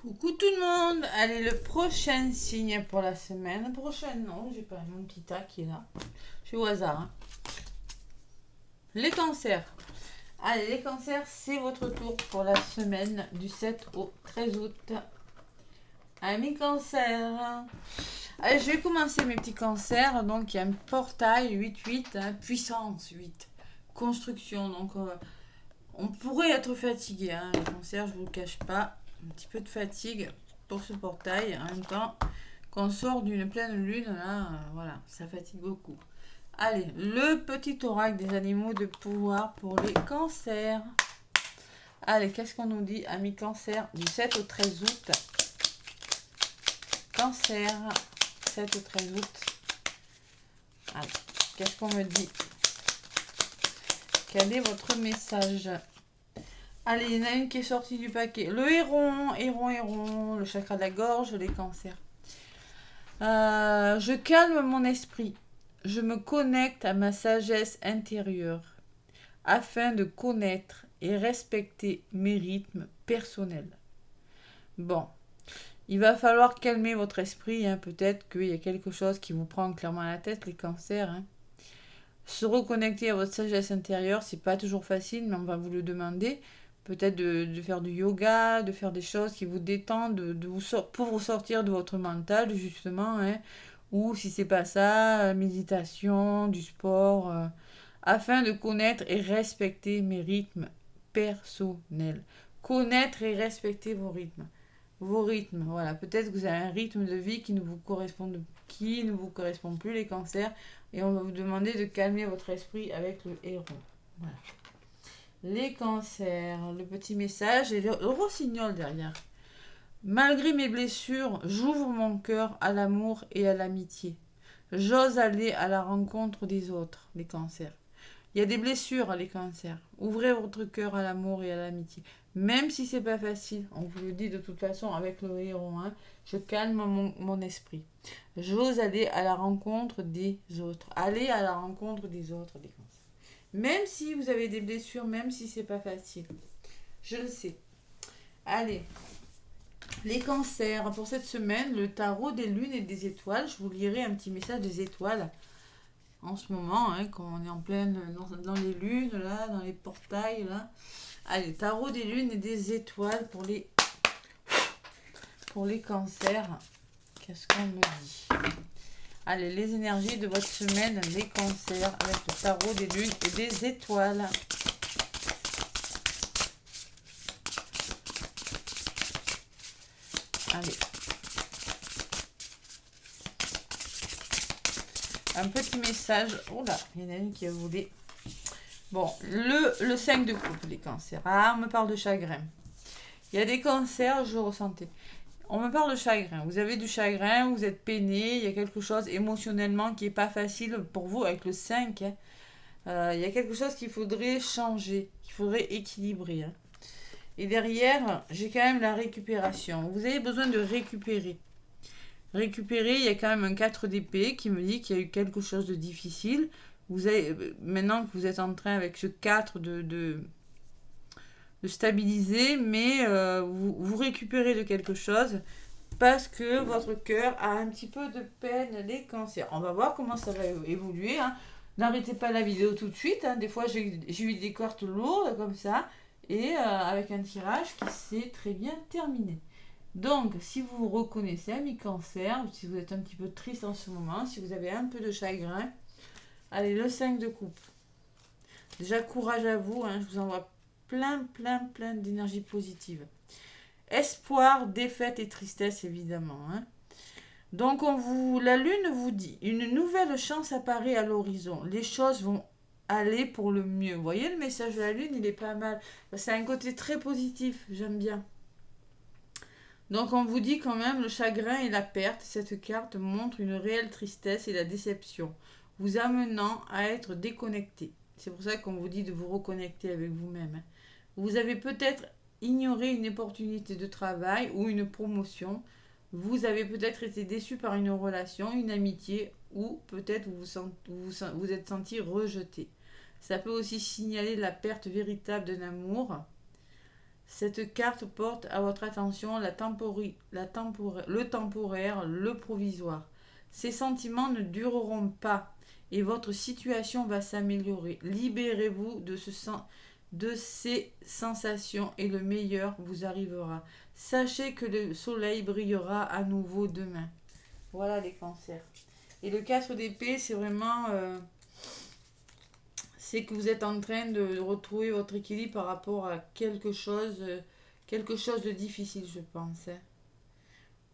Coucou tout le monde. Allez, le prochain signe pour la semaine prochaine. Non, j'ai pas mon petit tas qui est là. Je suis au hasard. Hein. Les cancers. Allez, les cancers, c'est votre tour pour la semaine du 7 au 13 août. Amis cancers. Allez, je vais commencer mes petits cancers. Donc, il y a un portail 8-8, hein, puissance 8, construction. Donc, on pourrait être fatigué. Hein, les cancers, je ne vous le cache pas. Un petit peu de fatigue pour ce portail. En même temps, qu'on sort d'une pleine lune, là, voilà, ça fatigue beaucoup. Allez, le petit oracle des animaux de pouvoir pour les cancers. Allez, qu'est-ce qu'on nous dit, amis cancer, du 7 au 13 août. Cancer, 7 au 13 août. Allez, qu'est-ce qu'on me dit? Quel est votre message? Allez, il y en a une qui est sortie du paquet. Le héron, le chakra de la gorge, les cancers. Je calme mon esprit. Je me connecte à ma sagesse intérieure afin de connaître et respecter mes rythmes personnels. Bon, il va falloir calmer votre esprit. Hein. Peut-être qu'il y a quelque chose qui vous prend clairement la tête, les cancers. Hein. Se reconnecter à votre sagesse intérieure, c'est pas toujours facile, mais on va vous le demander. Peut-être de faire du yoga, de faire des choses qui vous détendent, pour vous sortir de votre mental, justement. Hein. Ou si c'est pas ça, méditation, du sport, afin de connaître et respecter mes rythmes personnels. Connaître et respecter vos rythmes. Vos rythmes, voilà. Peut-être que vous avez un rythme de vie qui ne vous correspond plus, les cancers. Et on va vous demander de calmer votre esprit avec le héron. Voilà. Les cancers, le petit message et le rossignol derrière. Malgré mes blessures, j'ouvre mon cœur à l'amour et à l'amitié. J'ose aller à la rencontre des autres, les cancers. Il y a des blessures, les cancers. Ouvrez votre cœur à l'amour et à l'amitié. Même si c'est pas facile, on vous le dit de toute façon avec le héron, hein, je calme mon esprit. J'ose aller à la rencontre des autres. Allez à la rencontre des autres, les cancers. Même si vous avez des blessures, même si c'est pas facile. Je le sais. Allez. Les cancers, pour cette semaine, le tarot des lunes et des étoiles. Je vous lirai un petit message des étoiles en ce moment, hein, quand on est en pleine dans les lunes, là, dans les portails, là. Allez, tarot des lunes et des étoiles pour les cancers. Qu'est-ce qu'on me dit? Allez, les énergies de votre semaine, les cancers, avec le tarot des lunes et des étoiles. Allez. Un petit message. Oh là, il y en a une qui a volé. Bon, le 5 de coupe, les cancers. Ah, on me parle de chagrin. Il y a des cancers, je ressentais. On me parle de chagrin. Vous avez du chagrin, vous êtes peiné, il y a quelque chose émotionnellement qui n'est pas facile pour vous avec le 5. Hein. Il y a quelque chose qu'il faudrait changer, qu'il faudrait équilibrer. Hein. Et derrière, j'ai quand même la récupération. Vous avez besoin de récupérer. Récupérer, il y a quand même un 4 d'épée qui me dit qu'il y a eu quelque chose de difficile. Vous avez, maintenant que vous êtes en train avec ce 4 de stabiliser, mais vous récupérez de quelque chose parce que votre cœur a un petit peu de peine, les cancers. On va voir comment ça va évoluer. Hein. N'arrêtez pas la vidéo tout de suite. Hein. Des fois, j'ai eu des cartes lourdes comme ça et avec un tirage qui s'est très bien terminé. Donc, si vous vous reconnaissez, amis cancer, si vous êtes un petit peu triste en ce moment, si vous avez un peu de chagrin, allez, le 5 de coupe. Déjà, courage à vous, hein, je vous envoie plein d'énergie positive. Espoir, défaite et tristesse, évidemment. Hein. Donc, la lune vous dit, une nouvelle chance apparaît à l'horizon. Les choses vont aller pour le mieux. Vous voyez, le message de la lune, il est pas mal. C'est un côté très positif, j'aime bien. Donc on vous dit quand même le chagrin et la perte. Cette carte montre une réelle tristesse et la déception, vous amenant à être déconnecté. C'est pour ça qu'on vous dit de vous reconnecter avec vous-même. Vous avez peut-être ignoré une opportunité de travail ou une promotion. Vous avez peut-être été déçu par une relation, une amitié, ou peut-être vous êtes senti rejeté. Ça peut aussi signaler la perte véritable d'un amour. Cette carte porte à votre attention le temporaire, le provisoire. Ces sentiments ne dureront pas et votre situation va s'améliorer. Libérez-vous de ces sensations et le meilleur vous arrivera. Sachez que le soleil brillera à nouveau demain. Voilà les cancers. Et le 4 d'épée, c'est vraiment... c'est que vous êtes en train de retrouver votre équilibre par rapport à quelque chose de difficile, je pense. Hein.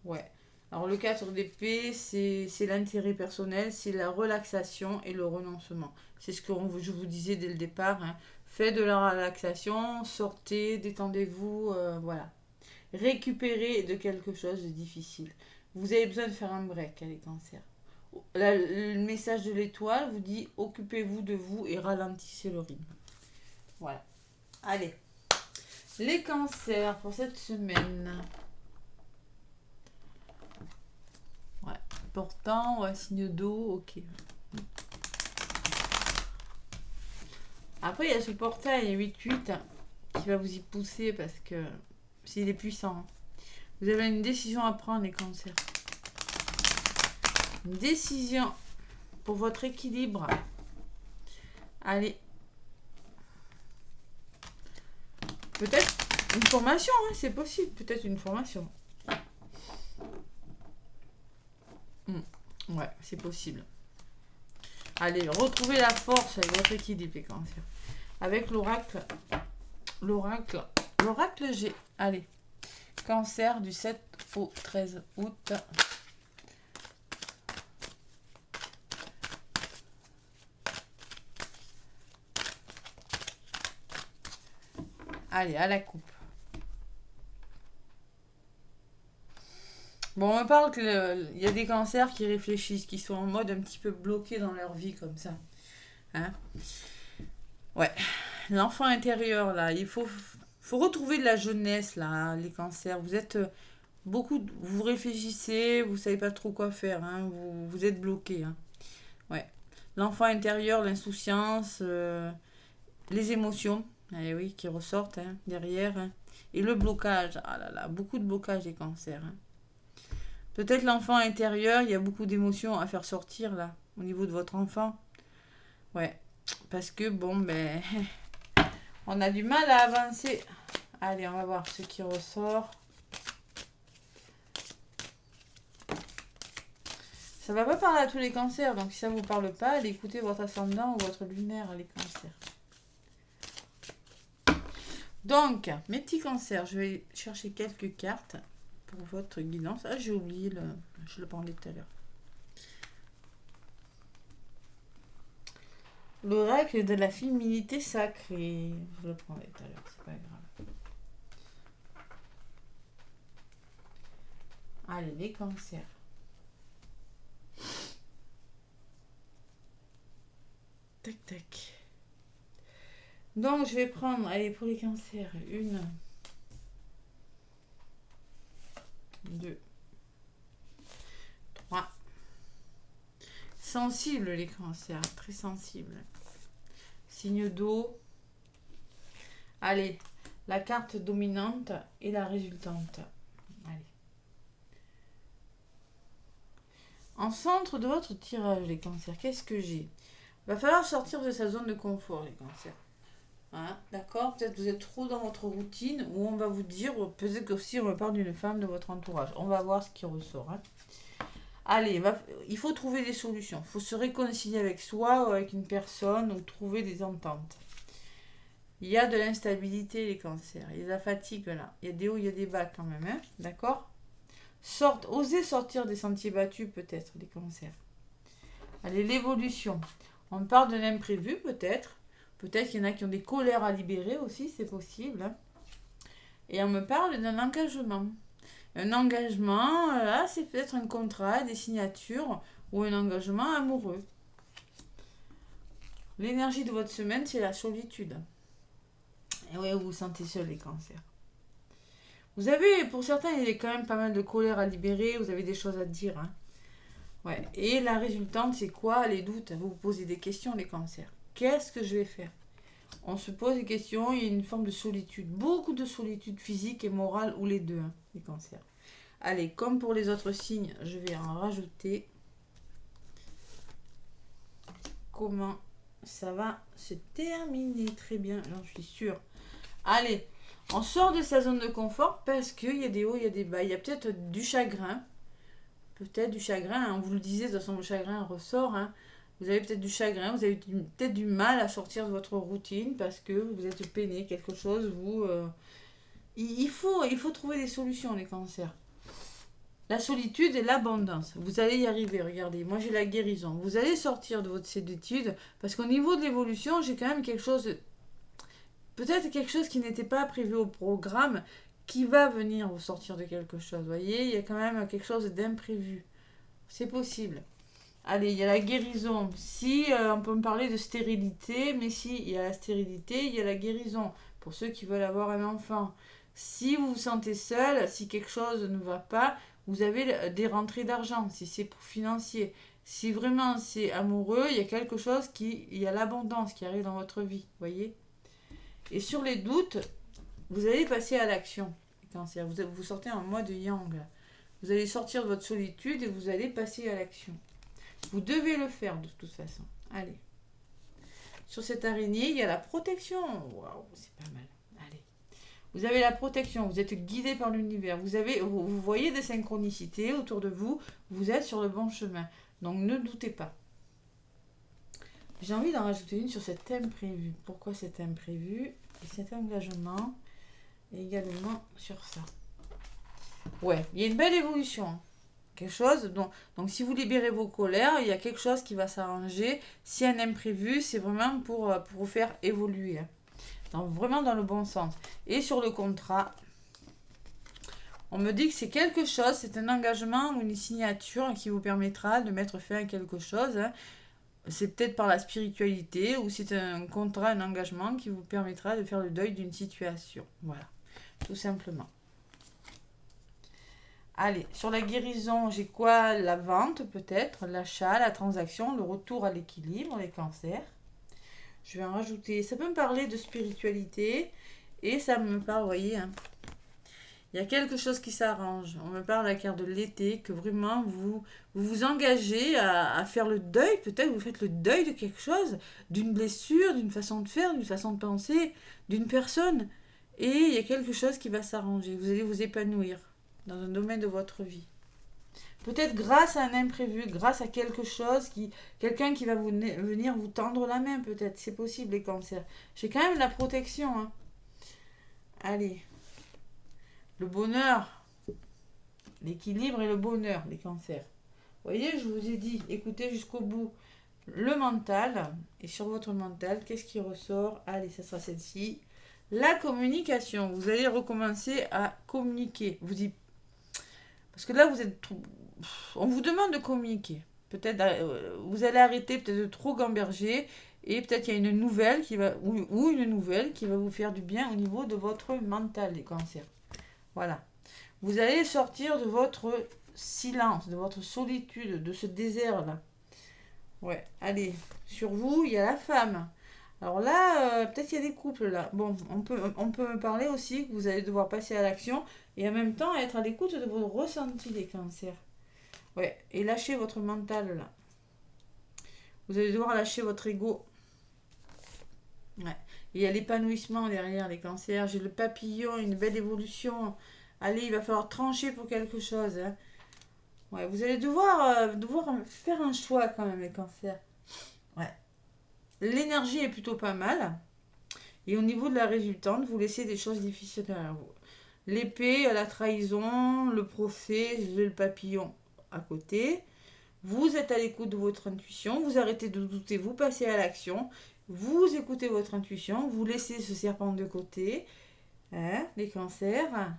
Ouais. Alors le 4 d'épée, c'est l'intérêt personnel, c'est la relaxation et le renoncement. C'est ce que je vous disais dès le départ. Hein. Faites de la relaxation, sortez, détendez-vous, voilà. Récupérez de quelque chose de difficile. Vous avez besoin de faire un break, les cancers. Le message de l'étoile vous dit occupez-vous de vous et ralentissez le rythme. Voilà. Allez. Les cancers pour cette semaine. Ouais. Portant, ouais, signe d'eau, ok. Après, il y a ce portail 8-8 qui va vous y pousser parce que s'il est puissant. Vous avez une décision à prendre, les cancers. Une décision pour votre équilibre. Allez. Peut-être une formation, hein, c'est possible. Peut-être une formation. Ouais, c'est possible. Allez, retrouvez la force avec votre équilibre, les cancers. Avec l'oracle G. Allez. Cancer du 7 au 13 août. Allez, à la coupe. Bon, on me parle qu'il y a des cancers qui réfléchissent, qui sont en mode un petit peu bloqués dans leur vie, comme ça. Hein? Ouais. L'enfant intérieur, là, il faut retrouver de la jeunesse, là, les cancers. Vous êtes vous réfléchissez, vous savez pas trop quoi faire, hein, vous êtes bloqué. Hein. Ouais. L'enfant intérieur, l'insouciance, les émotions, eh oui, qui ressortent hein, derrière. Hein. Et le blocage, ah là là, beaucoup de blocage des cancers. Hein. Peut-être l'enfant intérieur, il y a beaucoup d'émotions à faire sortir là, au niveau de votre enfant. Ouais, parce que bon, ben, on a du mal à avancer. Allez, on va voir ce qui ressort. Ça va pas parler à tous les cancers, donc si ça vous parle pas, allez écouter votre ascendant ou votre lunaire, les cancers. Donc, mes petits cancers, je vais chercher quelques cartes pour votre guidance. Ah, j'ai oublié, je le prendais tout à l'heure. L'oracle de la féminité sacrée. Je le prendrai tout à l'heure, c'est pas grave. Allez, les cancers. Tac, tac. Donc, je vais prendre, allez, pour les cancers, 1, 2, 3. Sensible, les cancers, très sensible. Signe d'eau. Allez, la carte dominante et la résultante. Allez. En centre de votre tirage, les cancers, qu'est-ce que j'ai? Il va falloir sortir de sa zone de confort, les cancers. Hein, d'accord? Peut-être vous êtes trop dans votre routine ou on va vous dire, peut-être aussi on va parler d'une femme de votre entourage. On va voir ce qui ressort. Hein. Allez, il faut trouver des solutions. Il faut se réconcilier avec soi ou avec une personne ou trouver des ententes. Il y a de l'instabilité, les cancers. Il y a de la fatigue là. Il y a des hauts, il y a des bas quand même. Hein, d'accord? Osez sortir des sentiers battus peut-être, les cancers. Allez, l'évolution. On parle de l'imprévu peut-être. Peut-être qu'il y en a qui ont des colères à libérer aussi, c'est possible. Hein. Et on me parle d'un engagement. Un engagement, là, c'est peut-être un contrat, des signatures ou un engagement amoureux. L'énergie de votre semaine, c'est la solitude. Et oui, vous vous sentez seul, les cancers. Vous avez, pour certains, il y a quand même pas mal de colère à libérer, vous avez des choses à dire. Hein. Ouais. Et la résultante, c'est quoi? Les doutes. Vous vous posez des questions, les cancers. Qu'est-ce que je vais faire? On se pose des questions, il y a une forme de solitude. Beaucoup de solitude physique et morale, ou les deux, hein, les cancers. Allez, comme pour les autres signes, je vais en rajouter. Comment ça va se terminer? Très bien, j'en suis sûre. Allez, on sort de sa zone de confort parce qu'il y a des hauts, il y a des bas. Il y a peut-être du chagrin. Peut-être du chagrin, hein. On vous le disait, de toute façon, le chagrin ressort. Hein. Vous avez peut-être du chagrin, vous avez peut-être du mal à sortir de votre routine parce que vous êtes peiné, quelque chose. Il faut trouver des solutions, les cancers. La solitude et l'abondance. Vous allez y arriver, regardez. Moi, j'ai la guérison. Vous allez sortir de votre solitude parce qu'au niveau de l'évolution, j'ai quand même quelque chose... Peut-être quelque chose qui n'était pas prévu au programme qui va venir vous sortir de quelque chose. Vous voyez, il y a quand même quelque chose d'imprévu. C'est possible. Allez, il y a la guérison. Si, on peut me parler de stérilité, mais si, il y a la stérilité, il y a la guérison. Pour ceux qui veulent avoir un enfant. Si vous vous sentez seul, si quelque chose ne va pas, vous avez des rentrées d'argent, si c'est pour financier. Si vraiment c'est amoureux, il y a quelque chose il y a l'abondance qui arrive dans votre vie, voyez. Et sur les doutes, vous allez passer à l'action, cancer. Vous sortez en mode yang. Vous allez sortir de votre solitude et vous allez passer à l'action. Vous devez le faire de toute façon. Allez. Sur cette araignée, il y a la protection. Waouh, c'est pas mal. Allez. Vous avez la protection, vous êtes guidé par l'univers. Vous voyez des synchronicités autour de vous. Vous êtes sur le bon chemin. Donc ne doutez pas. J'ai envie d'en rajouter une sur cet imprévu. Pourquoi cet imprévu et cet engagement également sur ça. Ouais, il y a une belle évolution. Hein. Quelque chose, donc si vous libérez vos colères, il y a quelque chose qui va s'arranger. Si un imprévu, c'est vraiment pour vous faire évoluer. Hein. Donc vraiment dans le bon sens. Et sur le contrat, on me dit que c'est quelque chose, c'est un engagement ou une signature qui vous permettra de mettre fin à quelque chose. Hein. C'est peut-être par la spiritualité ou c'est un contrat, un engagement qui vous permettra de faire le deuil d'une situation. Voilà, tout simplement. Allez, sur la guérison, j'ai quoi? La vente peut-être, l'achat, la transaction, le retour à l'équilibre, les cancers. Je vais en rajouter, ça peut me parler de spiritualité et ça me parle, vous voyez, hein. Il y a quelque chose qui s'arrange. On me parle de la carte de l'été, que vraiment vous engagez à faire le deuil, peut-être vous faites le deuil de quelque chose, d'une blessure, d'une façon de faire, d'une façon de penser, d'une personne. Et il y a quelque chose qui va s'arranger. Vous allez vous épanouir dans un domaine de votre vie. Peut-être grâce à un imprévu, grâce à quelque chose, quelqu'un qui va venir vous tendre la main, peut-être. C'est possible, les cancers. J'ai quand même la protection. Hein. Allez. Le bonheur, l'équilibre et le bonheur, les cancers. Vous voyez, je vous ai dit, écoutez jusqu'au bout. Le mental, et sur votre mental, qu'est-ce qui ressort? Allez, ça sera celle-ci. La communication. Vous allez recommencer à communiquer. Parce que là, on vous demande de communiquer. Peut-être, vous allez arrêter peut-être de trop gamberger. Et peut-être qu'il y a une nouvelle ou une nouvelle qui va vous faire du bien au niveau de votre mental, les cancers. Voilà. Vous allez sortir de votre silence, de votre solitude, de ce désert-là. Ouais, allez. Sur vous, il y a la femme. Alors là, peut-être qu'il y a des couples là. Bon, on peut me parler aussi que vous allez devoir passer à l'action et en même temps être à l'écoute de vos ressentis, les cancers. Ouais, et lâcher votre mental là. Vous allez devoir lâcher votre ego. Ouais. Il y a l'épanouissement derrière les cancers. J'ai le papillon, une belle évolution. Allez, il va falloir trancher pour quelque chose. Hein. Ouais, vous allez devoir faire un choix quand même, les cancers. Ouais. L'énergie est plutôt pas mal. Et au niveau de la résultante, vous laissez des choses difficiles derrière vous. L'épée, la trahison, le procès, le papillon à côté. Vous êtes à l'écoute de votre intuition. Vous arrêtez de douter, vous passez à l'action. Vous écoutez votre intuition, vous laissez ce serpent de côté, hein, les cancers,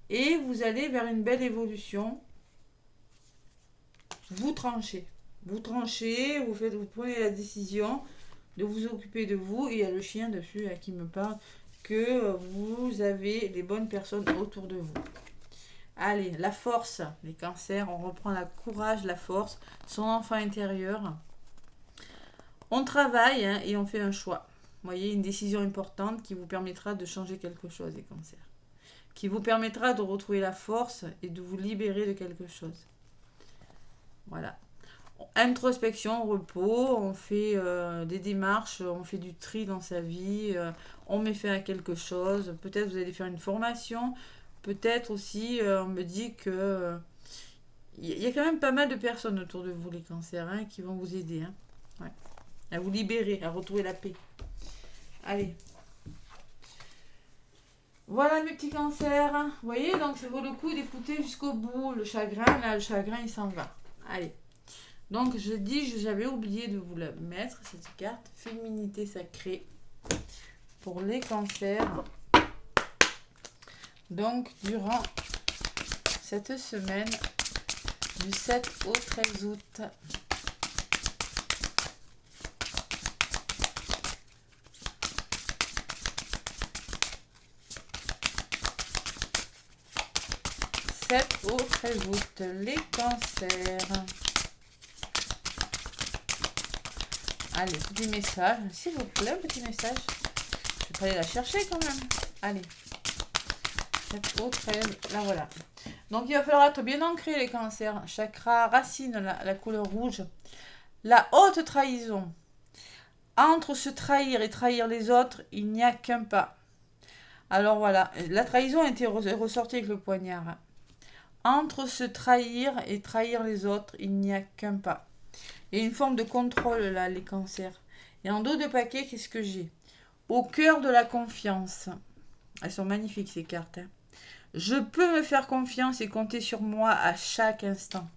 et vous allez vers une belle évolution. Vous tranchez, vous prenez la décision de vous occuper de vous. Et il y a le chien dessus qui me parle que vous avez les bonnes personnes autour de vous. Allez, la force, les cancers, on reprend la courage, la force, son enfant intérieur. On travaille hein, et on fait un choix. voyez, une décision importante qui vous permettra de changer quelque chose, les cancers. Qui vous permettra de retrouver la force et de vous libérer de quelque chose. Voilà. Introspection, repos, on fait des démarches, on fait du tri dans sa vie, on met fin à quelque chose. Peut-être vous allez faire une formation. Peut-être aussi, on me dit que il y a quand même pas mal de personnes autour de vous, les cancers, hein, qui vont vous aider. Hein. Ouais. À vous libérer, à retrouver la paix. Allez. Voilà mes petits cancers. Vous voyez, donc ça vaut le coup d'écouter jusqu'au bout. Le chagrin, là, le chagrin, il s'en va. Allez. Donc, je dis, j'avais oublié de vous la mettre, cette carte. Féminité sacrée. Pour les cancers. Donc, durant cette semaine, du 7 au 13 août. Au 13 août, les cancers. Allez, petit message, s'il vous plaît, petit message. Je vais pas aller la chercher quand même. Allez. 7 au 13, là voilà. Donc il va falloir être bien ancré les cancers. Chakra, racine, la couleur rouge. La haute trahison. Entre se trahir et trahir les autres, il n'y a qu'un pas. Alors voilà, la trahison a été ressortie avec le poignard. Entre se trahir et trahir les autres, il n'y a qu'un pas. Il y a une forme de contrôle là, les cancers. Et en dos de paquet, qu'est-ce que j'ai? Au cœur de la confiance. Elles sont magnifiques ces cartes. Hein. Je peux me faire confiance et compter sur moi à chaque instant.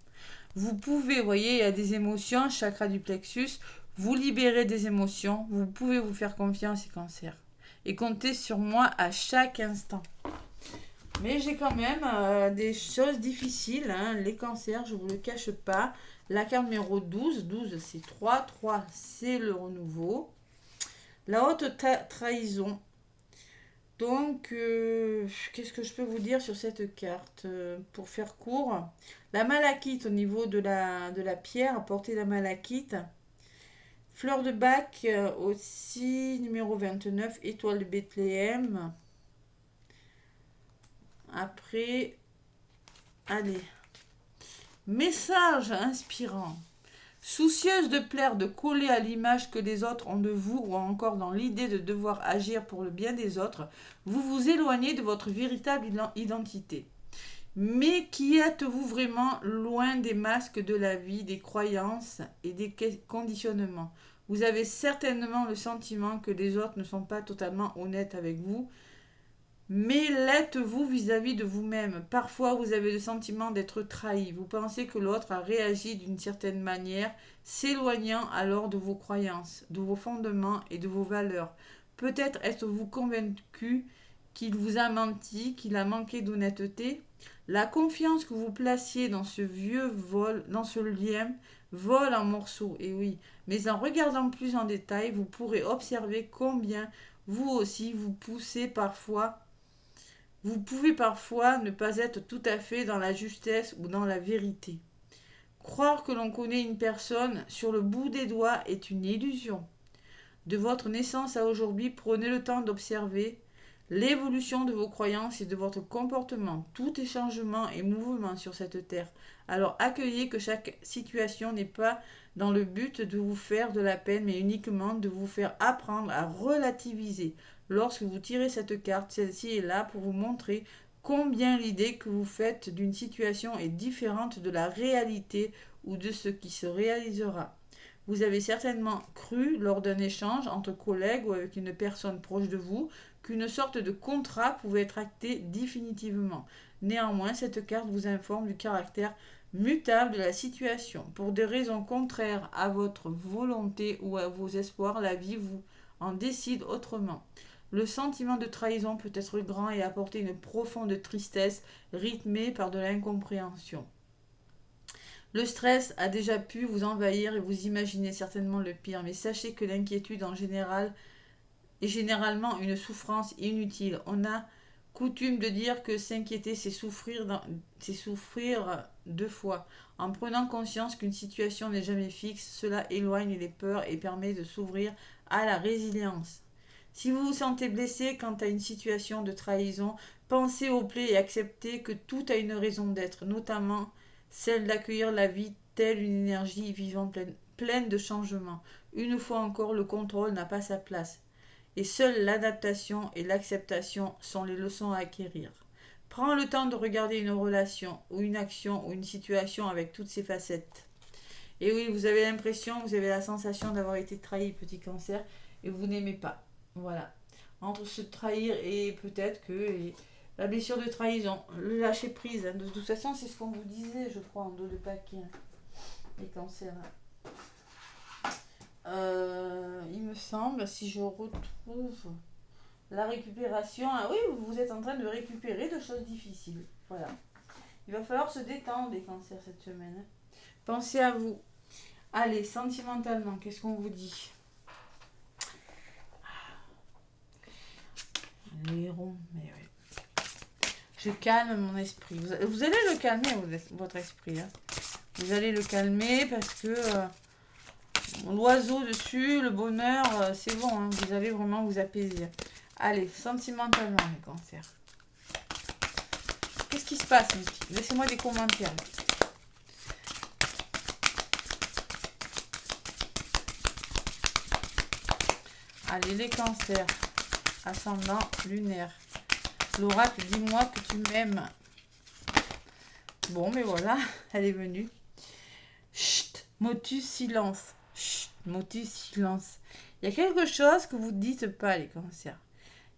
Vous pouvez, vous voyez, il y a des émotions, chakra du plexus. Vous libérez des émotions. Vous pouvez vous faire confiance, les cancers. Et compter sur moi à chaque instant. Mais j'ai quand même des choses difficiles, hein. Les cancers, je ne vous le cache pas. La carte numéro 12, 12 c'est 3, 3 c'est le renouveau. La haute trahison. Donc, qu'est-ce que je peux vous dire sur cette carte pour faire court? La malachite au niveau de la pierre, portée la malachite. Fleur de bac aussi, numéro 29, étoile de Bethléem. Après, allez. Message inspirant. Soucieuse de plaire, de coller à l'image que les autres ont de vous ou encore dans l'idée de devoir agir pour le bien des autres, vous vous éloignez de votre véritable identité. Mais qui êtes-vous vraiment loin des masques de la vie, des croyances et des conditionnements? Vous avez certainement le sentiment que les autres ne sont pas totalement honnêtes avec vous, mais l'êtes-vous vis-à-vis de vous-même? Parfois, vous avez le sentiment d'être trahi. Vous pensez que l'autre a réagi d'une certaine manière, s'éloignant alors de vos croyances, de vos fondements et de vos valeurs. Peut-être êtes-vous convaincu qu'il vous a menti, qu'il a manqué d'honnêteté. La confiance que vous placiez dans ce vieux vol, dans ce lien, vole en morceaux. Et oui, mais en regardant plus en détail, vous pourrez observer combien vous aussi vous poussez parfois. Vous pouvez parfois ne pas être tout à fait dans la justesse ou dans la vérité. Croire que l'on connaît une personne sur le bout des doigts est une illusion. De votre naissance à aujourd'hui, prenez le temps d'observer l'évolution de vos croyances et de votre comportement. Tout est changement et mouvement sur cette terre. Alors accueillez que chaque situation n'est pas dans le but de vous faire de la peine, mais uniquement de vous faire apprendre à relativiser. Lorsque vous tirez cette carte, celle-ci est là pour vous montrer combien l'idée que vous faites d'une situation est différente de la réalité ou de ce qui se réalisera. Vous avez certainement cru, lors d'un échange entre collègues ou avec une personne proche de vous, qu'une sorte de contrat pouvait être acté définitivement. Néanmoins, cette carte vous informe du caractère mutable de la situation. Pour des raisons contraires à votre volonté ou à vos espoirs, la vie vous en décide autrement. Le sentiment de trahison peut être grand et apporter une profonde tristesse rythmée par de l'incompréhension. Le stress a déjà pu vous envahir et vous imaginez certainement le pire, mais sachez que l'inquiétude en général est généralement une souffrance inutile. On a coutume de dire que s'inquiéter, c'est souffrir deux fois. En prenant conscience qu'une situation n'est jamais fixe, cela éloigne les peurs et permet de s'ouvrir à la résilience. Si vous vous sentez blessé quant à une situation de trahison, pensez aux plaies et acceptez que tout a une raison d'être, notamment celle d'accueillir la vie telle une énergie vivante pleine de changements. Une fois encore, le contrôle n'a pas sa place. Et seule l'adaptation et l'acceptation sont les leçons à acquérir. Prends le temps de regarder une relation ou une action ou une situation avec toutes ses facettes. Et oui, vous avez l'impression, vous avez la sensation d'avoir été trahi, petit cancer, et vous n'aimez pas. Voilà. Entre se trahir et peut-être que la blessure de trahison, le lâcher prise. De toute façon, c'est ce qu'on vous disait, je crois, en dos de paquet. Les cancers. Il me semble, si je retrouve la récupération. Ah oui, vous êtes en train de récupérer de choses difficiles. Voilà. Il va falloir se détendre, les cancers, cette semaine. Pensez à vous. Allez, sentimentalement, qu'est-ce qu'on vous dit? Les ronds, mais oui. Je calme mon esprit. Vous allez le calmer, votre esprit. Hein. Vous allez le calmer parce que l'oiseau dessus, le bonheur, c'est bon. Hein. Vous allez vraiment vous apaiser. Allez, sentimentalement, les cancers. Qu'est-ce qui se passe, mes filles? Laissez-moi des commentaires. Allez, les cancers. Ascendant lunaire. L'oracle, dis-moi que tu m'aimes. Bon, mais voilà, elle est venue. Chut, motus, silence. Chut, motus, silence. Il y a quelque chose que vous ne dites pas, les cancers.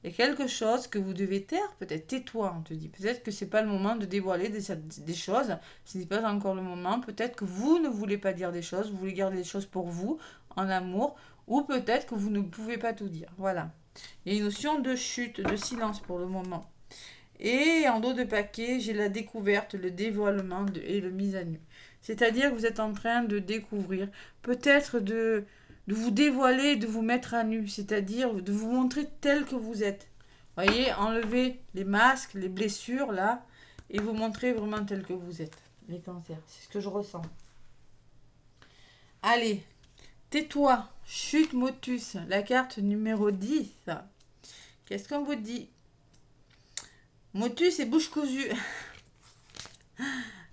Il y a quelque chose que vous devez taire, peut-être. Tais-toi, on te dit. Peut-être que ce n'est pas le moment de dévoiler des choses. Ce n'est pas encore le moment. Peut-être que vous ne voulez pas dire des choses. Vous voulez garder des choses pour vous, en amour. Ou peut-être que vous ne pouvez pas tout dire. Voilà. Il y a une notion de chute, de silence pour le moment. Et en dos de paquet, j'ai la découverte, le dévoilement et le mise à nu. C'est-à-dire que vous êtes en train de découvrir, peut-être de vous dévoiler, de vous mettre à nu, c'est-à-dire de vous montrer tel que vous êtes. Voyez, enlevez les masques, les blessures, là, et vous montrer vraiment tel que vous êtes, les cancers. C'est ce que je ressens. Allez, tais-toi, chute motus, la carte numéro 10. Qu'est-ce qu'on vous dit? Motus et bouche cousue.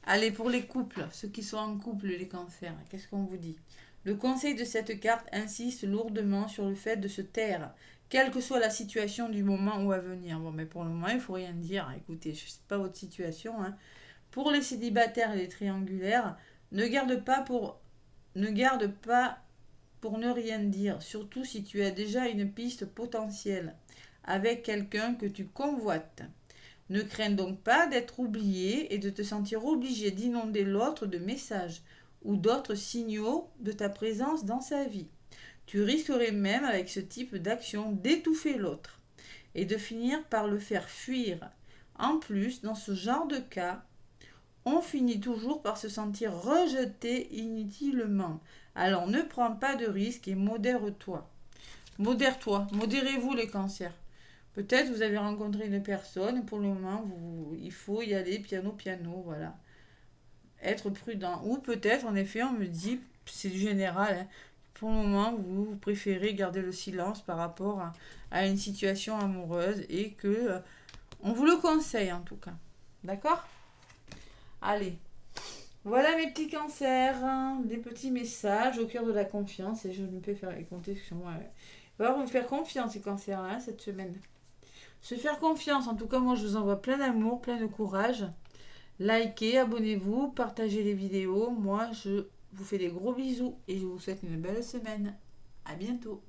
Allez, pour les couples, ceux qui sont en couple, les cancers, qu'est-ce qu'on vous dit? Le conseil de cette carte insiste lourdement sur le fait de se taire, quelle que soit la situation du moment ou à venir. Bon, mais pour le moment, il ne faut rien dire. Écoutez, je ne sais pas votre situation. Hein. Pour les célibataires et les triangulaires, ne garde pas pour ne rien dire, surtout si tu as déjà une piste potentielle avec quelqu'un que tu convoites. Ne crains donc pas d'être oublié et de te sentir obligé d'inonder l'autre de messages ou d'autres signaux de ta présence dans sa vie. Tu risquerais même avec ce type d'action d'étouffer l'autre et de finir par le faire fuir. En plus, dans ce genre de cas, on finit toujours par se sentir rejeté inutilement. Alors ne prends pas de risques et modère-toi. Modère-toi, modérez-vous les cancers. Peut-être vous avez rencontré une personne, pour le moment, il faut y aller piano, voilà. Être prudent. Ou peut-être, en effet, on me dit, c'est du général, hein, pour le moment, vous préférez garder le silence par rapport à une situation amoureuse et que on vous le conseille en tout cas. D'accord? Allez. Voilà mes petits cancers, hein, des petits messages au cœur de la confiance et je ne peux faire compter sur moi. Il va vous faire confiance ces cancers hein, cette semaine. Se faire confiance, en tout cas moi je vous envoie plein d'amour, plein de courage. Likez, abonnez-vous, partagez les vidéos. Moi je vous fais des gros bisous et je vous souhaite une belle semaine. À bientôt.